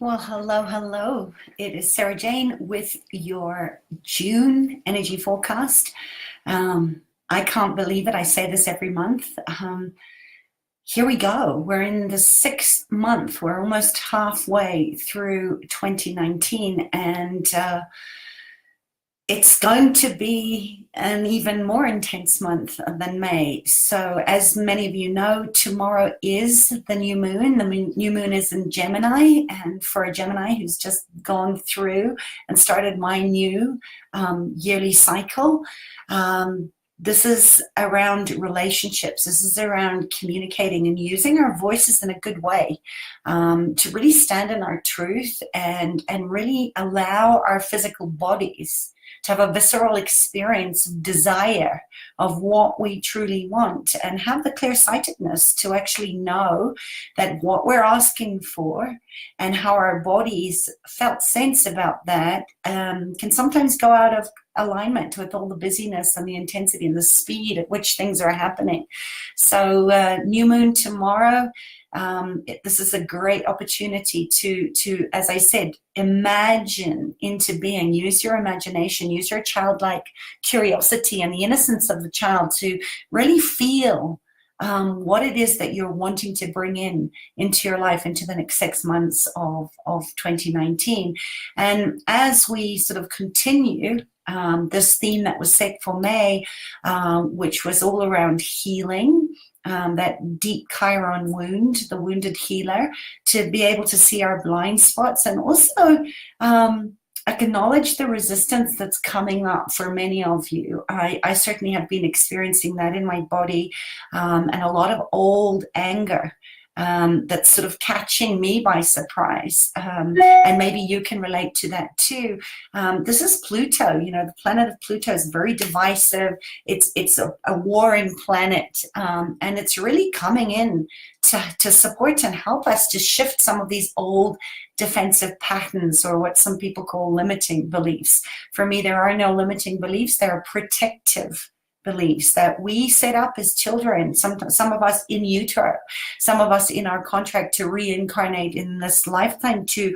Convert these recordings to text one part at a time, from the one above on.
Well, hello, hello. It is Sarah Jane with your June energy forecast. I can't believe it. I say this every month. Here we go. We're in the 6th month. We're almost halfway through 2019, and it's going to be an even more intense month than May. So, as many of you know, tomorrow is the new moon. The new moon is in Gemini, and for a Gemini who's just gone through and started my new yearly cycle, this is around relationships. This is around communicating and using our voices in a good way, to really stand in our truth and really allow our physical bodies to have a visceral experience of desire of what we truly want, and have the clear-sightedness to actually know that what we're asking for and how our bodies felt sense about that can sometimes go out of alignment with all the busyness and the intensity and the speed at which things are happening. So new moon tomorrow. This is a great opportunity to, as I said, imagine into being. Use your imagination, use your childlike curiosity and the innocence of the child to really feel what it is that you're wanting to bring into your life into the next 6 months of 2019. And as we sort of continue this theme that was set for May, which was all around healing, that deep Chiron wound, the wounded healer, to be able to see our blind spots and also acknowledge the resistance that's coming up for many of you. I certainly have been experiencing that in my body, and a lot of old anger that's sort of catching me by surprise. And maybe you can relate to that too. This is Pluto. You know, the planet of Pluto is very divisive. It's a warring planet, and it's really coming in to support and help us to shift some of these old defensive patterns, or what some people call limiting beliefs. For me, there are no limiting beliefs. There are protective beliefs that we set up as children, some of us in utero, some of us in our contract to reincarnate in this lifetime to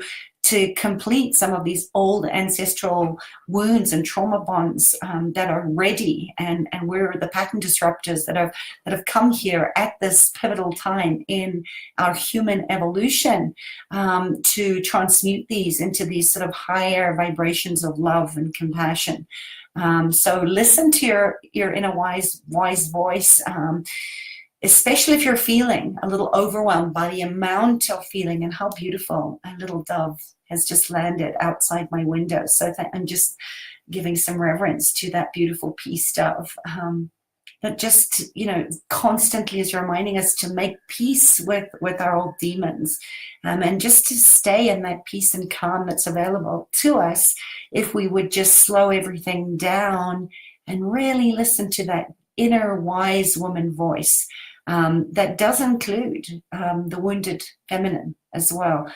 complete some of these old ancestral wounds and trauma bonds that are ready, and we're the pattern disruptors that have come here at this pivotal time in our human evolution, to transmute these into these sort of higher vibrations of love and compassion. So listen to your inner wise voice, especially if you're feeling a little overwhelmed by the amount of feeling, and how beautiful a little dove has just landed outside my window. So I'm just giving some reverence to that beautiful peace dove, that just, constantly is reminding us to make peace with our old demons, and just to stay in that peace and calm that's available to us if we would just slow everything down and really listen to that inner wise woman voice, that does include the wounded feminine as well,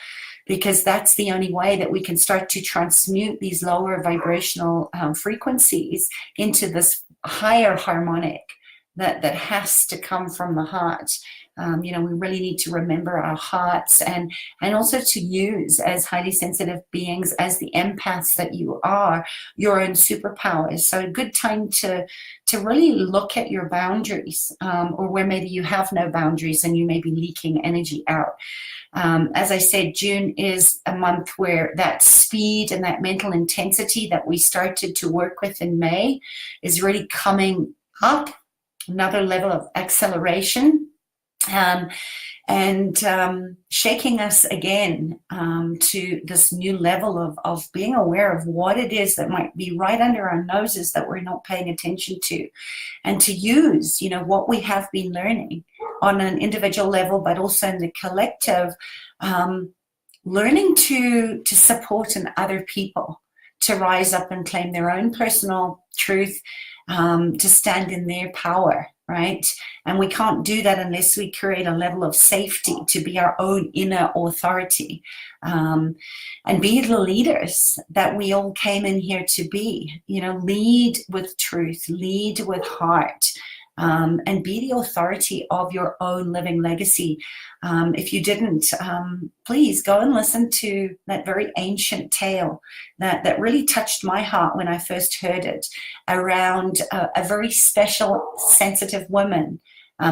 because that's the only way that we can start to transmute these lower vibrational frequencies into this higher harmonic that has to come from the heart. We really need to remember our hearts, and also to use, as highly sensitive beings, as the empaths that you are, your own superpowers. So a good time to really look at your boundaries, or where maybe you have no boundaries and you may be leaking energy out. As I said, June is a month where that speed and that mental intensity that we started to work with in May is really coming up, another level of acceleration, and shaking us again to this new level of being aware of what it is that might be right under our noses that we're not paying attention to, and to use, what we have been learning on an individual level, but also in the collective, learning to support in other people, to rise up and claim their own personal truth, to stand in their power, right? And we can't do that unless we create a level of safety to be our own inner authority, and be the leaders that we all came in here to be. Lead with truth, lead with heart, and be the authority of your own living legacy. If you didn't, please go and listen to that very ancient tale that really touched my heart when I first heard it, around a very special, sensitive woman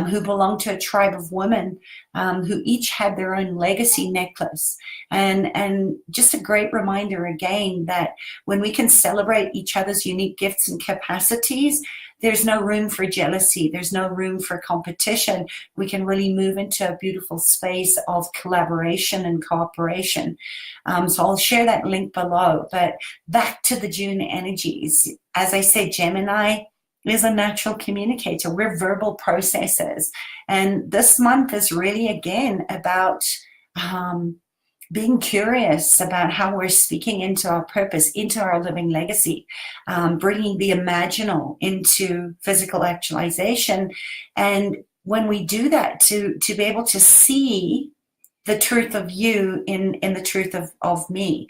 who belonged to a tribe of women who each had their own legacy necklace. And just a great reminder again that when we can celebrate each other's unique gifts and capacities, there's no room for jealousy. There's no room for competition. We can really move into a beautiful space of collaboration and cooperation. So I'll share that link below. But back to the June energies. As I said, Gemini is a natural communicator. We're verbal processors. And this month is really, again, about being curious about how we're speaking into our purpose, into our living legacy, bringing the imaginal into physical actualization. And when we do that, to be able to see the truth of you in the truth of me.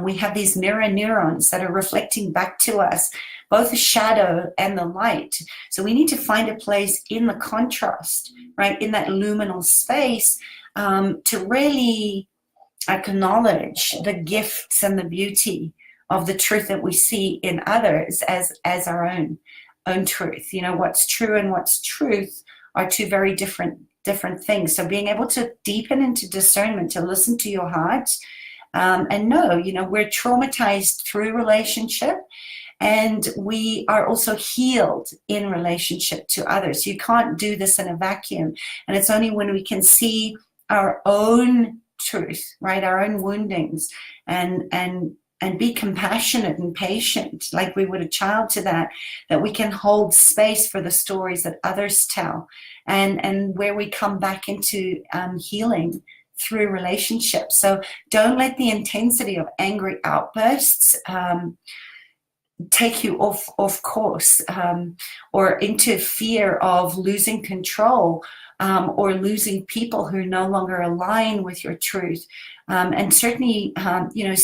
We have these mirror neurons that are reflecting back to us both the shadow and the light. So we need to find a place in the contrast, right, in that luminal space, to really acknowledge the gifts and the beauty of the truth that we see in others as our own truth. You know, what's true and what's truth are two very different things. So being able to deepen into discernment, to listen to your heart, and know, you know, we're traumatized through relationship, and we are also healed in relationship to others. You can't do this in a vacuum. And it's only when we can see our own truth, right, our own woundings, and be compassionate and patient like we would a child to that we can hold space for the stories that others tell, and where we come back into healing through relationships. So don't let the intensity of angry outbursts take you off course, or into fear of losing control, or losing people who no longer align with your truth. And certainly, you know,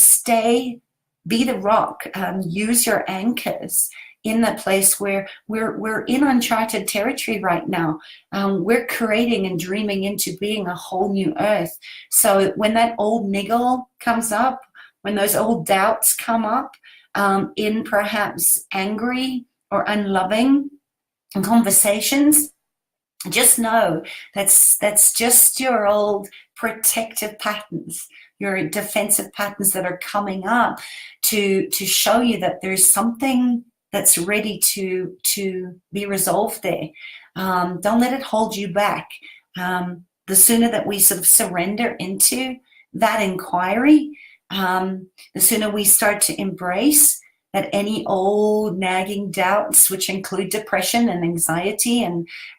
be the rock, use your anchors in the place where we're in uncharted territory right now. We're creating and dreaming into being a whole new earth. So when that old niggle comes up, when those old doubts come up, in perhaps angry or unloving conversations, just know that's just your old protective patterns, your defensive patterns that are coming up to show you that there's something that's ready to be resolved there. Don't let it hold you back. The sooner that we sort of surrender into that inquiry, the sooner we start to embrace that any old nagging doubts, which include depression and anxiety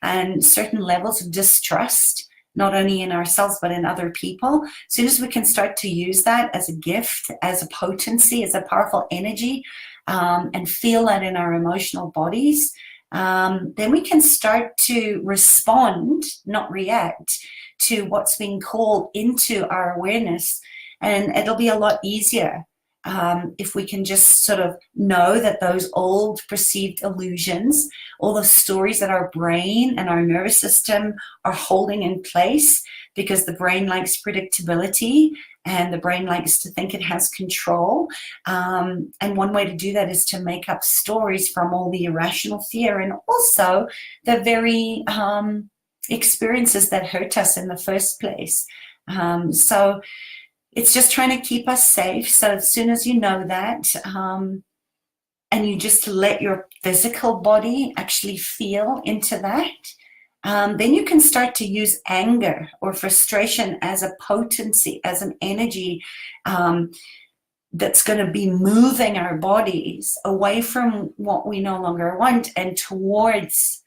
and certain levels of distrust, not only in ourselves but in other people, as soon as we can start to use that as a gift, as a potency, as a powerful energy, and feel that in our emotional bodies, then we can start to respond, not react, to what's being called into our awareness. And it'll be a lot easier if we can just sort of know that those old perceived illusions, all the stories that our brain and our nervous system are holding in place, because the brain likes predictability and the brain likes to think it has control. And one way to do that is to make up stories from all the irrational fear and also the very experiences that hurt us in the first place. So it's just trying to keep us safe. So as soon as you know that, and you just let your physical body actually feel into that, then you can start to use anger or frustration as a potency, as an energy that's going to be moving our bodies away from what we no longer want and towards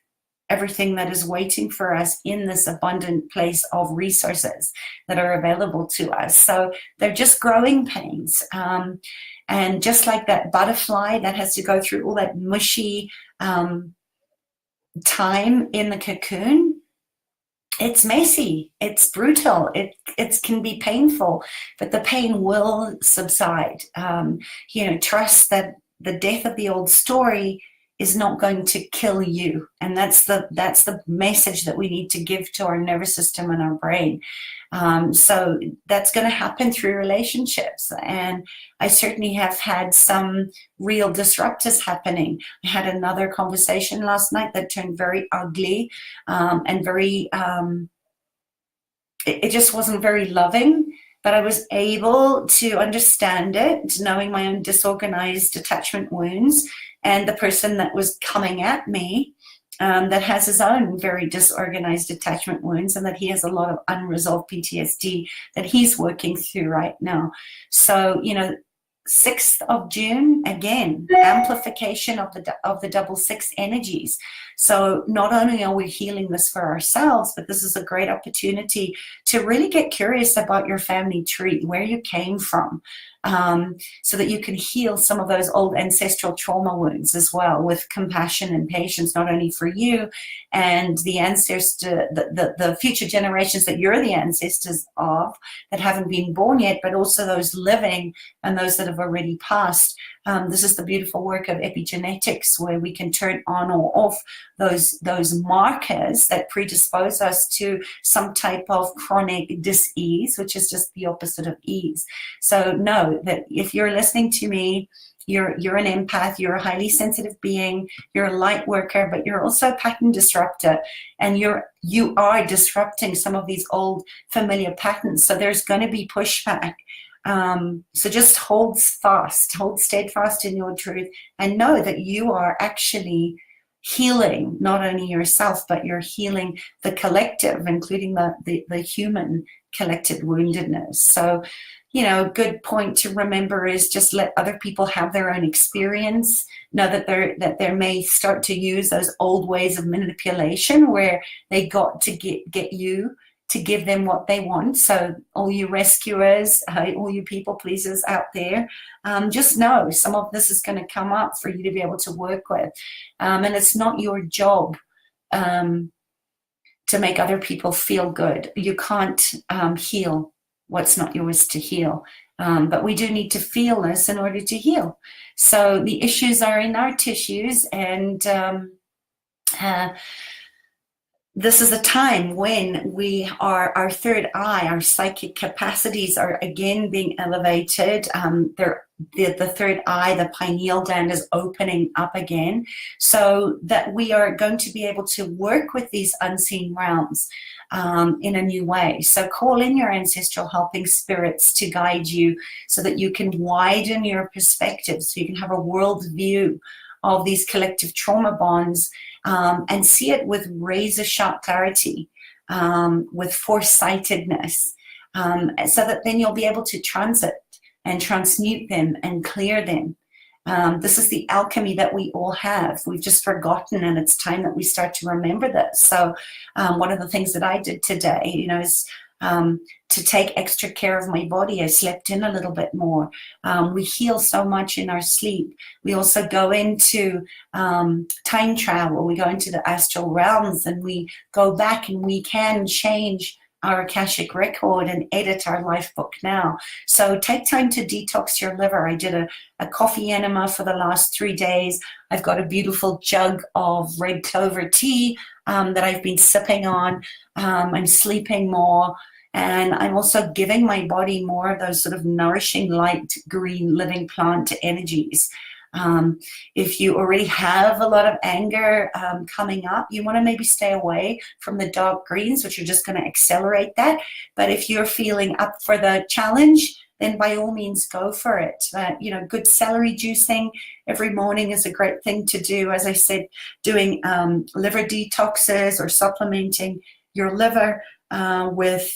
everything that is waiting for us in this abundant place of resources that are available to us. So they're just growing pains. And just like that butterfly that has to go through all that mushy time in the cocoon, it's messy, it's brutal, it can be painful, but the pain will subside. You know, trust that the death of the old story is not going to kill you. And that's the message that we need to give to our nervous system and our brain. So that's going to happen through relationships. And I certainly have had some real disruptors happening. I had another conversation last night that turned very ugly, and very, it just wasn't very loving. But I was able to understand it, knowing my own disorganized attachment wounds, and the person that was coming at me, that has his own very disorganized attachment wounds, and that he has a lot of unresolved PTSD that he's working through right now. So, 6th of June, again, amplification of the double six energies. So not only are we healing this for ourselves, but this is a great opportunity to really get curious about your family tree, where you came from, so that you can heal some of those old ancestral trauma wounds as well, with compassion and patience, not only for you and the ancestor, the future generations that you're the ancestors of that haven't been born yet, but also those living and those that have already passed. This is the beautiful work of epigenetics, where we can turn on or off those markers that predispose us to some type of chronic dis-ease, which is just the opposite of ease. So know that if you're listening to me, you're an empath, you're a highly sensitive being, you're a light worker, but you're also a pattern disruptor, and you are disrupting some of these old familiar patterns. So there's going to be pushback. So just hold steadfast in your truth, and know that you are actually healing not only yourself, but you're healing the collective, including the human collective woundedness. So, good point to remember is just let other people have their own experience. Know that they may start to use those old ways of manipulation where they got to get you to give them what they want. So all you rescuers, all you people pleasers out there, just know some of this is going to come up for you to be able to work with. And it's not your job to make other people feel good. You can't heal what's not yours to heal. But we do need to feel this in order to heal. So the issues are in our tissues, and this is a time when our third eye, our psychic capacities are again being elevated. The third eye, the pineal gland, is opening up again, so that we are going to be able to work with these unseen realms in a new way. So call in your ancestral helping spirits to guide you, so that you can widen your perspective, so you can have a world view of these collective trauma bonds, and see it with razor sharp clarity, with foresightedness, so that then you'll be able to transit and transmute them and clear them. This is the alchemy that we all have. We've just forgotten, and it's time that we start to remember this. So one of the things that I did today, is to take extra care of my body. I slept in a little bit more. We heal so much in our sleep. We also go into time travel. We go into the astral realms, and we go back, and we can change our Akashic record and edit our life book now. So take time to detox your liver. I did a coffee enema for the last 3 days. I've got a beautiful jug of red clover tea that I've been sipping on. I'm sleeping more. And I'm also giving my body more of those sort of nourishing light green living plant energies. If you already have a lot of anger coming up, you want to maybe stay away from the dark greens, which are just going to accelerate that. But if you're feeling up for the challenge, then by all means go for it. Good celery juicing every morning is a great thing to do. As I said, doing liver detoxes or supplementing your liver with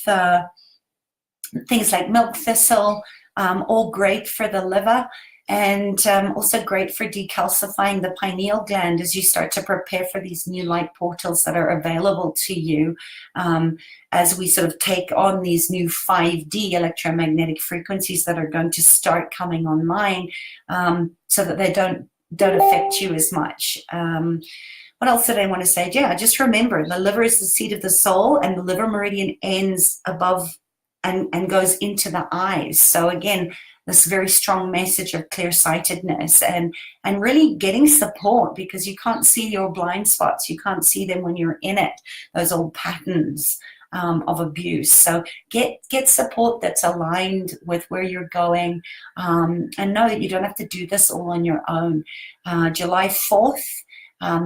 things like milk thistle, all great for the liver, and also great for decalcifying the pineal gland as you start to prepare for these new light portals that are available to you, as we sort of take on these new 5D electromagnetic frequencies that are going to start coming online, so that they don't affect you as much. What else did I want to say? Yeah, just remember, the liver is the seat of the soul, and the liver meridian ends above and goes into the eyes. So again, this very strong message of clear-sightedness and really getting support, because you can't see your blind spots. You can't see them when you're in it, those old patterns of abuse. So get support that's aligned with where you're going, and know that you don't have to do this all on your own. July 4th,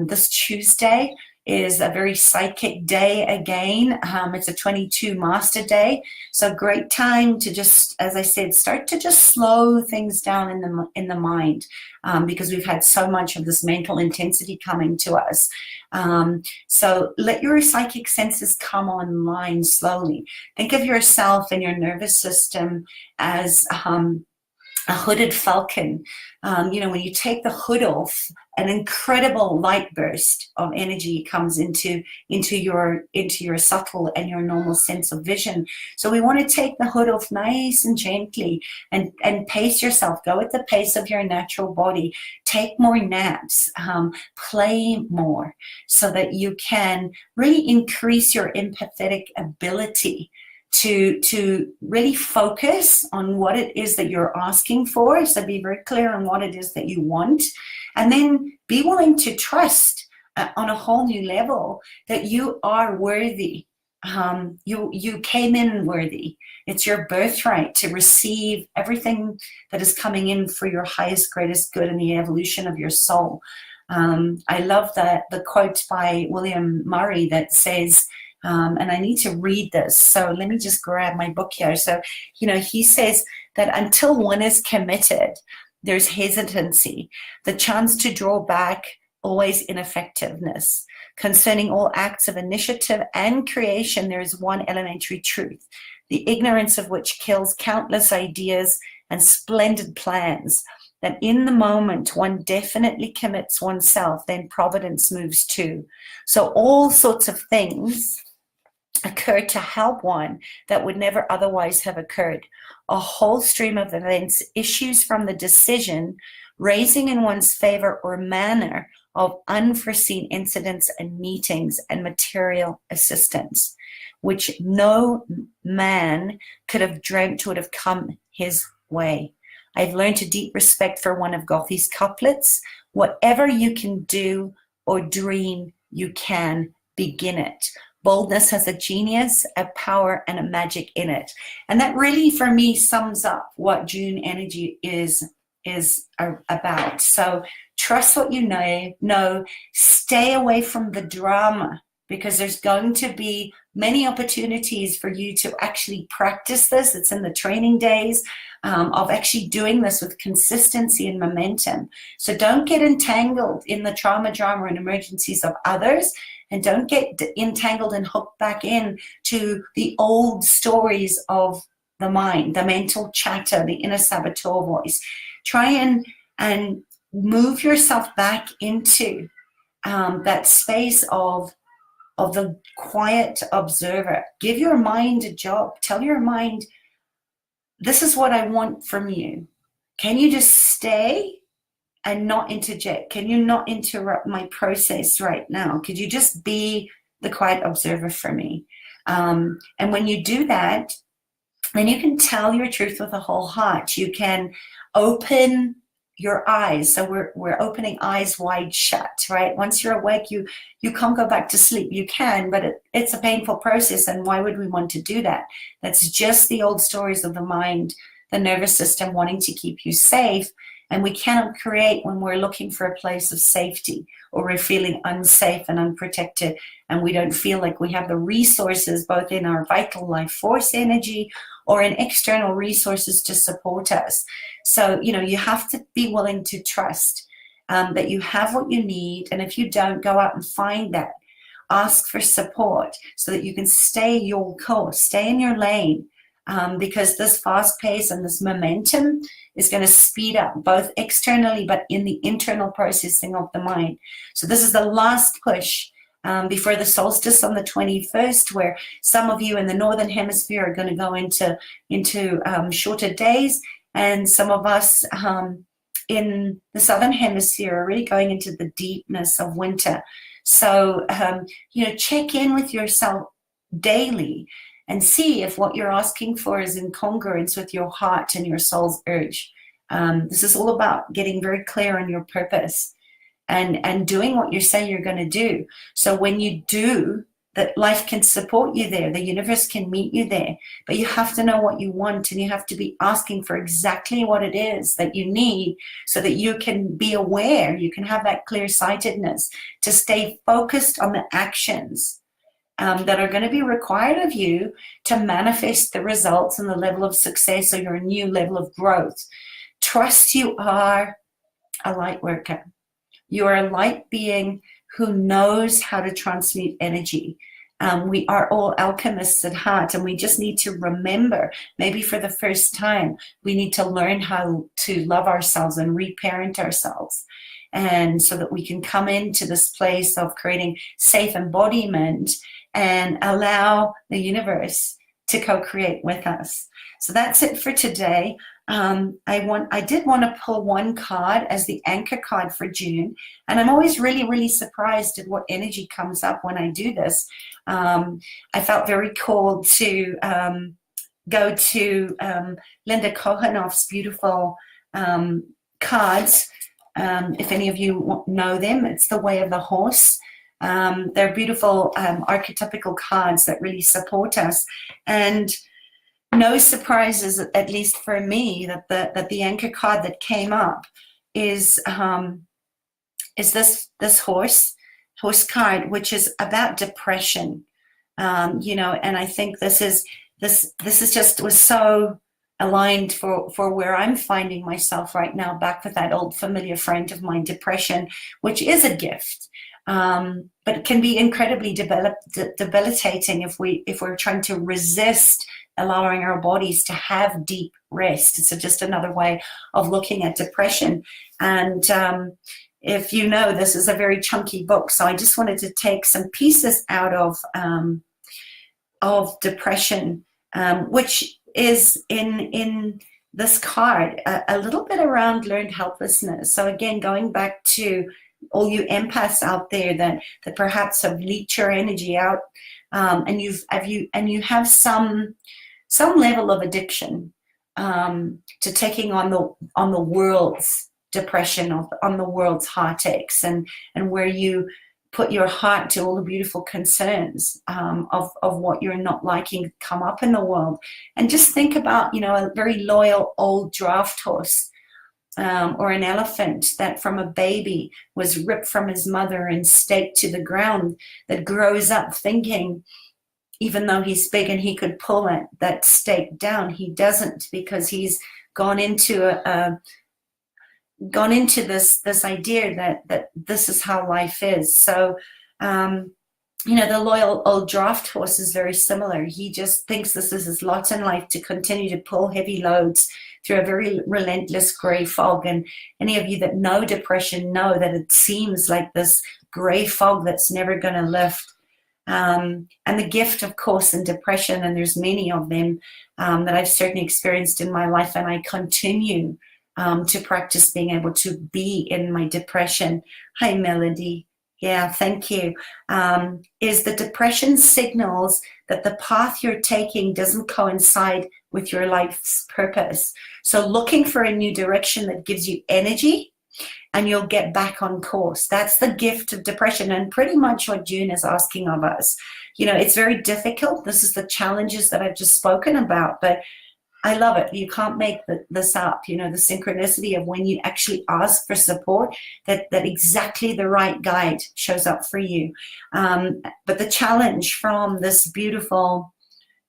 this Tuesday, is a very psychic day again. It's a 22 master day. So great time to just, as I said, start to just slow things down in the mind, because we've had so much of this mental intensity coming to us. So let your psychic senses come online slowly. Think of yourself and your nervous system as a hooded falcon. When you take the hood off, an incredible light burst of energy comes into your subtle and your normal sense of vision. So we want to take the hood off nice and gently and pace yourself. Go at the pace of your natural body. Take more naps. Play more, so that you can really increase your empathetic ability to really focus on what it is that you're asking for. So be very clear on what it is that you want, and then be willing to trust on a whole new level that you are worthy. You came in worthy. It's your birthright to receive everything that is coming in for your highest, greatest good in the evolution of your soul. I love the quote by William Murray that says, and I need to read this, so let me just grab my book here. So, he says that until one is committed, there's hesitancy, the chance to draw back, always ineffectiveness. Concerning all acts of initiative and creation, there is one elementary truth, the ignorance of which kills countless ideas and splendid plans, that in the moment one definitely commits oneself, then providence moves too. So all sorts of things occur to help one that would never otherwise have occurred. A whole stream of events issues from the decision, raising in one's favor or manner of unforeseen incidents and meetings and material assistance, which no man could have dreamt would have come his way. I've learned a deep respect for one of Gothi's couplets. Whatever you can do or dream, you can begin it. Boldness has a genius, a power, and a magic in it. And that really, for me, sums up what June energy is about. So trust what you know, stay away from the drama, because there's going to be many opportunities for you to actually practice this. It's in the training days of actually doing this with consistency and momentum. So don't get entangled in the trauma, drama, and emergencies of others, and don't get entangled and hooked back in to the old stories of the mind, the mental chatter, the inner saboteur voice. Try and move yourself back into that space of the quiet observer. Give your mind a job. Tell your mind, this is what I want from you. Can you just stay and not interject? Can you not interrupt my process right now? Could you just be the quiet observer for me? And when you do that, then you can tell your truth with a whole heart. You can open your eyes. So we're opening eyes wide shut, right? Once you're awake, you can't go back to sleep. You can, but it's a painful process. And why would we want to do that? That's just the old stories of the mind, the nervous system wanting to keep you safe. And we cannot create when we're looking for a place of safety, or we're feeling unsafe and unprotected, and we don't feel like we have the resources, both in our vital life force energy or in external resources to support us. So, you have to be willing to trust that you have what you need. And if you don't, go out and find that. Ask for support so that you can stay your course, stay in your lane. Because this fast pace and this momentum is going to speed up both externally, but in the internal processing of the mind. So this is the last push before the solstice on the 21st, where some of you in the northern hemisphere are going to go into shorter days, and some of us in the southern hemisphere are really going into the deepness of winter. So check in with yourself daily. and see if what you're asking for is in congruence with your heart and your soul's urge. This is all about getting very clear on your purpose and doing what you say you're going to do. So when you do, that life can support you there, the universe can meet you there, but you have to know what you want, and you have to be asking for exactly what it is that you need so that you can be aware, you can have that clear-sightedness to stay focused on the actions that are going to be required of you to manifest the results and the level of success or your new level of growth. Trust you are a light worker. You are a light being who knows how to transmute energy. We are all alchemists at heart, and we just need to remember, maybe for the first time, we need to learn how to love ourselves and reparent ourselves. And so that we can come into this place of creating safe embodiment and allow the universe to co-create with us. So that's it for today. I did want to pull one card as the anchor card for June, and I'm always really surprised at what energy comes up when I do this. I felt very called to go to Linda Kohanoff's beautiful cards. If any of you know them, it's the Way of the Horse. They're beautiful archetypical cards that really support us, and no surprises, at least for me, that the anchor card that came up is this horse card, which is about depression. And I think this is just was so aligned for where I'm finding myself right now, back with that old familiar friend of mine, depression, which is a gift. But it can be incredibly debilitating if we're trying to resist allowing our bodies to have deep rest. It's just another way of looking at depression. And if you know, this is a very chunky book, so I just wanted to take some pieces out of depression, which is in this card a little bit around learned helplessness. So again, going back to all you empaths out there that perhaps have leaked your energy out, and you have some level of addiction to taking on the world's depression, on the world's heartaches, and where you put your heart to all the beautiful concerns of what you're not liking come up in the world. And just think about, a very loyal old draft horse, or an elephant that from a baby was ripped from his mother and staked to the ground, that grows up thinking, even though he's big and he could pull that stake down, he doesn't, because he's gone into this idea that this is how life is. So, the loyal old draft horse is very similar. He just thinks this is his lot in life, to continue to pull heavy loads through a very relentless gray fog. And any of you that know depression know that it seems like this gray fog that's never going to lift. And the gift, of course, in depression, and there's many of them that I've certainly experienced in my life, and I continue to practice being able to be in my depression. Hi, Melody. Yeah, thank you. Is the depression signals that the path you're taking doesn't coincide with your life's purpose. So looking for a new direction that gives you energy, and you'll get back on course. That's the gift of depression, and pretty much what June is asking of us. It's very difficult. This is the challenges that I've just spoken about, but I love it. You can't make this up. The synchronicity of when you actually ask for support, that exactly the right guide shows up for you. But the challenge from this beautiful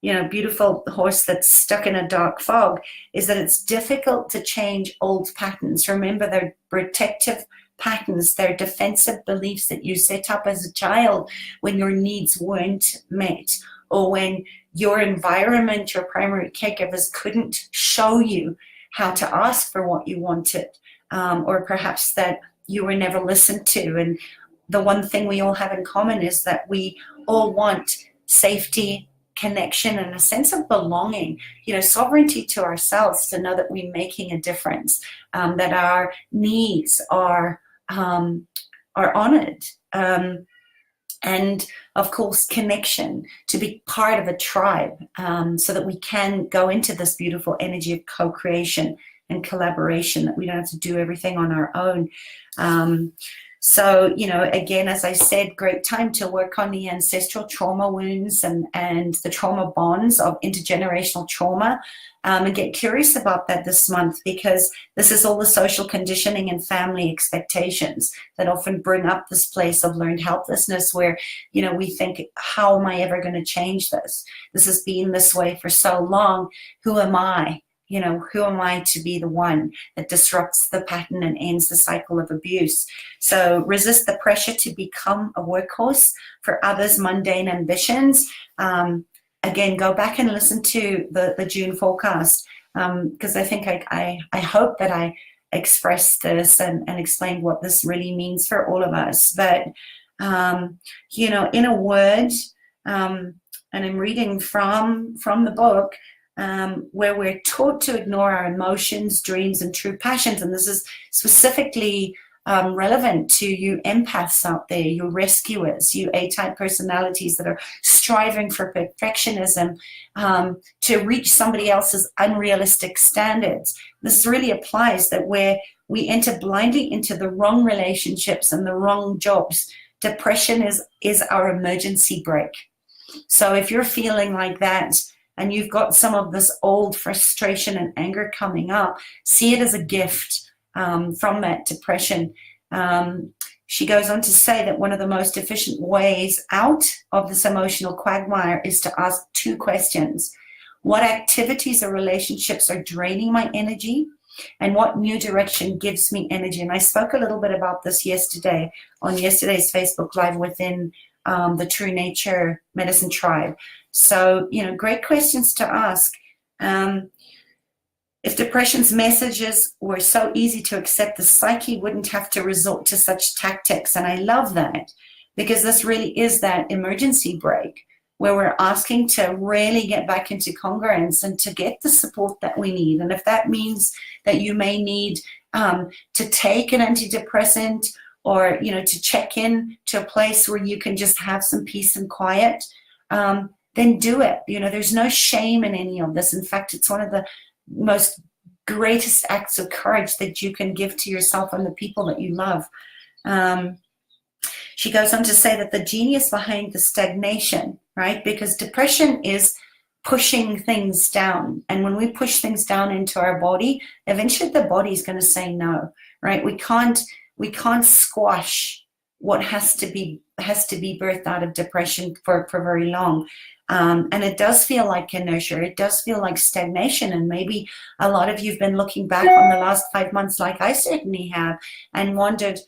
horse that's stuck in a dark fog is that it's difficult to change old patterns. Remember, they're protective patterns, they're defensive beliefs that you set up as a child when your needs weren't met, or when your environment, your primary caregivers couldn't show you how to ask for what you wanted, or perhaps that you were never listened to. And the one thing we all have in common is that we all want safety, connection, and a sense of belonging, sovereignty to ourselves, to know that we're making a difference, that our needs are honored. And of course, connection, to be part of a tribe, so that we can go into this beautiful energy of co-creation and collaboration, that we don't have to do everything on our own. So, again, as I said, great time to work on the ancestral trauma wounds and the trauma bonds of intergenerational trauma, and get curious about that this month, because this is all the social conditioning and family expectations that often bring up this place of learned helplessness where, we think, how am I ever going to change this? This has been this way for so long. Who am I? Who am I to be the one that disrupts the pattern and ends the cycle of abuse? So resist the pressure to become a workhorse for others' mundane ambitions. Again, go back and listen to the June forecast, because I think I hope that I expressed this and explained what this really means for all of us. But, in a word, and I'm reading from the book, where we're taught to ignore our emotions, dreams, and true passions. And this is specifically relevant to you empaths out there, you rescuers, you A-type personalities that are striving for perfectionism, to reach somebody else's unrealistic standards. This really applies that where we enter blindly into the wrong relationships and the wrong jobs, depression is our emergency brake. So if you're feeling like that, and you've got some of this old frustration and anger coming up, see it as a gift from that depression. She goes on to say that one of the most efficient ways out of this emotional quagmire is to ask two questions. What activities or relationships are draining my energy? And what new direction gives me energy? And I spoke a little bit about this yesterday on yesterday's Facebook Live within the True Nature Medicine Tribe. So, great questions to ask. If depression's messages were so easy to accept, the psyche wouldn't have to resort to such tactics. And I love that, because this really is that emergency brake where we're asking to really get back into congruence and to get the support that we need. And if that means that you may need to take an antidepressant, or, to check in to a place where you can just have some peace and quiet, then do it. There's no shame in any of this. In fact, it's one of the most greatest acts of courage that you can give to yourself and the people that you love. She goes on to say that the genius behind the stagnation, right? Because depression is pushing things down. And when we push things down into our body, eventually the body's going to say no, right? We can't squash what has to be birthed out of depression for very long. And it does feel like inertia. It does feel like stagnation. And maybe a lot of you have been looking back on the last 5 months, like I certainly have, and wondered,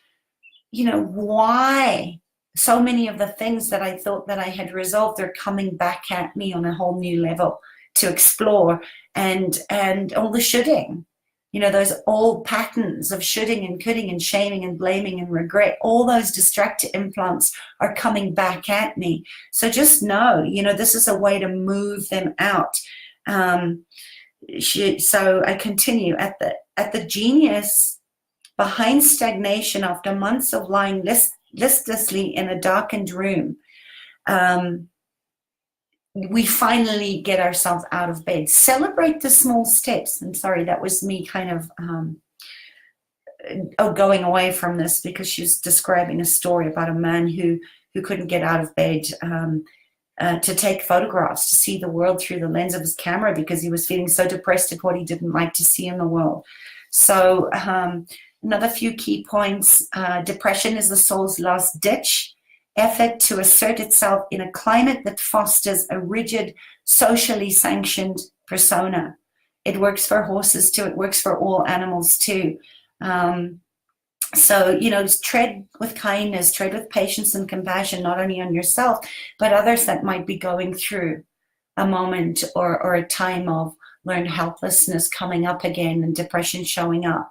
why so many of the things that I thought that I had resolved are coming back at me on a whole new level to explore, and all the shoulding. Those old patterns of shoulding and coulding and shaming and blaming and regret, all those distracted implants are coming back at me. So just know, this is a way to move them out. So I continue at the genius behind stagnation after months of lying listlessly in a darkened room. We finally get ourselves out of bed. Celebrate the small steps. I'm sorry, that was me kind of going away from this, because she was describing a story about a man who couldn't get out of bed to take photographs, to see the world through the lens of his camera, because he was feeling so depressed at what he didn't like to see in the world. So another few key points. Depression is the soul's last ditch effort to assert itself in a climate that fosters a rigid, socially sanctioned persona. It works for horses too. It works for all animals too. So, tread with kindness, tread with patience and compassion, not only on yourself, but others that might be going through a moment or a time of learned helplessness coming up again and depression showing up.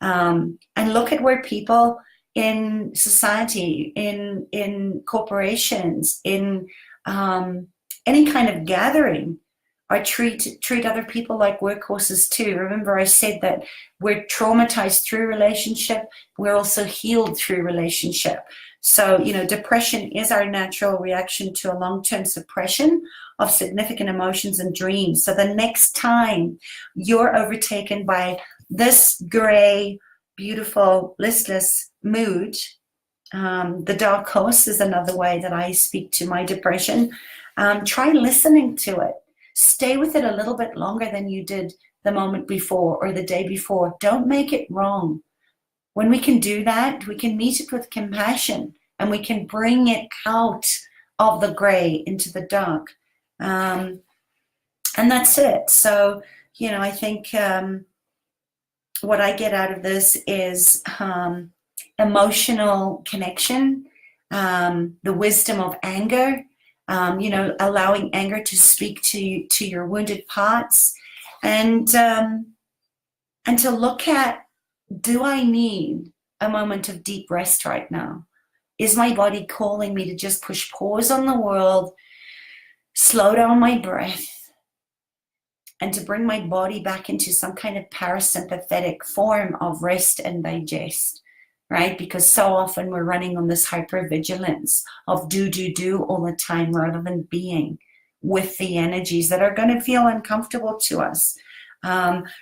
And look at where people in society, in corporations, in any kind of gathering, or treat other people like workhorses too. Remember, I said that we're traumatized through relationship. We're also healed through relationship. So, you know, depression is our natural reaction to a long-term suppression of significant emotions and dreams. So the next time you're overtaken by this gray, beautiful, listless mood, the dark horse is another way that I speak to my depression. Try listening to it. Stay with it a little bit longer than you did the moment before or the day before. Don't make it wrong. When we can do that, we can meet it with compassion and we can bring it out of the gray into the dark. And that's it. So, you know, I think what I get out of this is emotional connection, the wisdom of anger, you know, allowing anger to speak to your wounded parts, and to look at, do I need a moment of deep rest right now? Is my body calling me to just push pause on the world, slow down my breath, and to bring my body back into some kind of parasympathetic form of rest and digest, right? Because so often we're running on this hypervigilance of do all the time rather than being with the energies that are going to feel uncomfortable to us.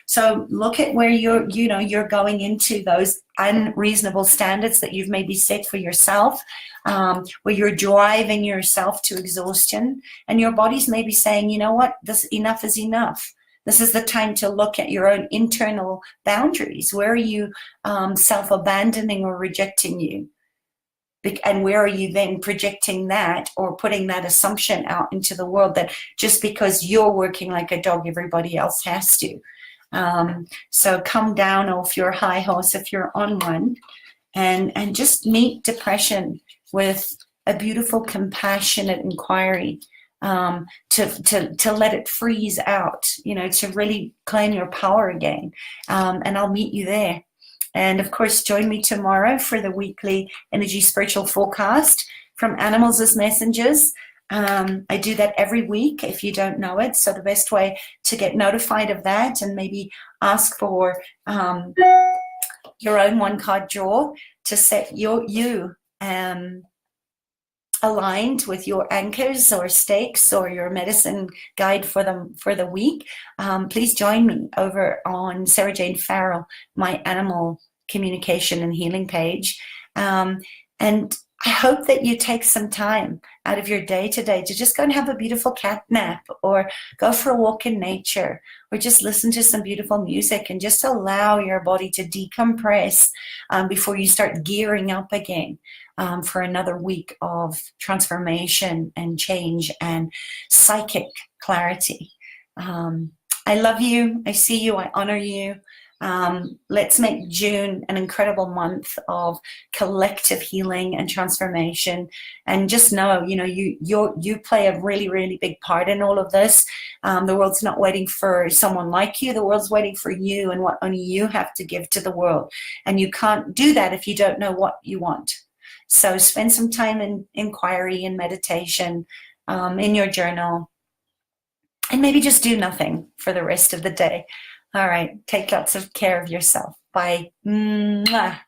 So look at where you're going into those unreasonable standards that you've maybe set for yourself, where you're driving yourself to exhaustion, and your body's maybe saying, you know what, enough is enough. This is the time to look at your own internal boundaries. Where are you self-abandoning or rejecting you? And where are you then projecting that or putting that assumption out into the world that just because you're working like a dog, everybody else has to? So come down off your high horse if you're on one, and just meet depression with a beautiful, compassionate inquiry, to let it freeze out, you know, to really claim your power again. And I'll meet you there. And of course, join me tomorrow for the weekly energy spiritual forecast from Animals as Messengers. I do that every week if you don't know it. So the best way to get notified of that and maybe ask for your own one card draw to set you aligned with your anchors or stakes or your medicine guide for the week, please join me over on Sarah Jane Farrell, my animal communication and healing page. And I hope that you take some time out of your day today to just go and have a beautiful cat nap, or go for a walk in nature, or just listen to some beautiful music and just allow your body to decompress before you start gearing up again for another week of transformation and change and psychic clarity. I love you. I see you. I honor you. Let's make June an incredible month of collective healing and transformation. And just know, you know, you play a really, really big part in all of this. The world's not waiting for someone like you. The world's waiting for you and what only you have to give to the world. And you can't do that if you don't know what you want. So spend some time in inquiry and meditation, in your journal, and maybe just do nothing for the rest of the day. All right. Take lots of care of yourself. Bye. Mwah.